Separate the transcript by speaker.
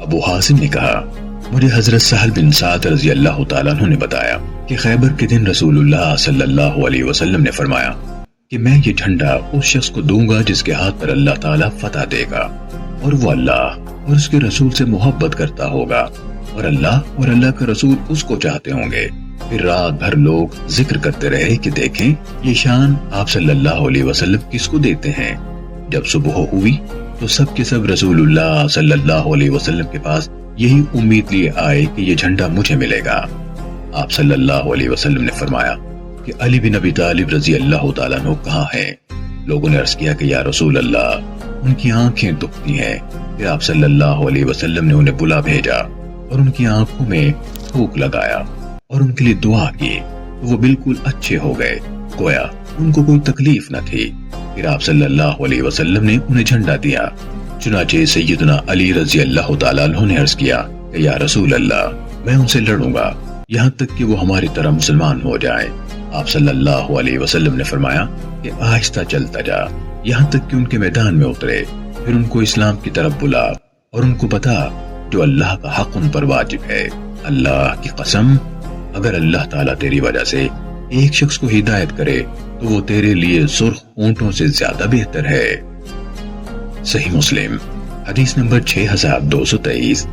Speaker 1: ابو حازم نے کہا مجھے حضرت سہل بن سعد رضی اللہ تعالیٰ عنہ نے بتایا کہ خیبر کے دن رسول اللہ صلی اللہ علیہ وسلم نے فرمایا کہ میں یہ جھنڈا اس شخص کو دوں گا جس کے ہاتھ پر اللہ تعالیٰ فتح دے گا اور وہ اللہ اور اس کے رسول سے محبت کرتا ہوگا اور اللہ کا رسول اس کو چاہتے ہوں گے۔ پھر رات بھر لوگ ذکر کرتے رہے کہ دیکھیں یہ شان آپ صلی اللہ علیہ وسلم کس کو دیتے ہیں۔ جب صبح ہوئی تو سب کے سب رسول اللہ صلی اللہ علیہ وسلم کے پاس یہی امید لیے آئے کہ یہ جھنڈا مجھے ملے گا۔ آپ صلی اللہ علیہ وسلم نے فرمایا کہ علی بن ابی طالب رضی اللہ تعالیٰ عنہ کہاں ہیں؟ لوگوں نے عرض کیا کہ یا رسول اللہ ان کی آنکھیں دکھتی ہیں۔ پھر آپ صلی اللہ علیہ وسلم نے انہیں بلا بھیجا اور ان کی آنکھوں میں تھوک لگایا اور ان کے لیے دعا کی تو وہ بالکل اچھے ہو گئے، گویا ان کو کوئی تکلیف نہ تھی۔ پھر آپ صلی اللہ علیہ وسلم نے انہیں جھنڈا دیا۔ چنانچہ سیدنا علی رضی اللہ تعالیٰ عنہ نے عرض کیا کہ یا رسول اللہ میں ان سے لڑوں گا یہاں تک کہ وہ ہماری طرح مسلمان ہو جائیں۔ آپ صلی اللہ علیہ وسلم نے فرمایا کہ آہستہ چلتا جا یہاں تک کہ ان کے میدان میں اترے، پھر ان کو اسلام کی طرف بلا اور ان کو بتا جو اللہ کا حق ان پر واجب ہے۔ اللہ کی قسم اگر اللہ تعالیٰ تیری وجہ سے ایک شخص کو ہدایت کرے تو وہ تیرے لیے سرخ اونٹوں سے زیادہ بہتر ہے۔ صحیح مسلم حدیث نمبر 6223۔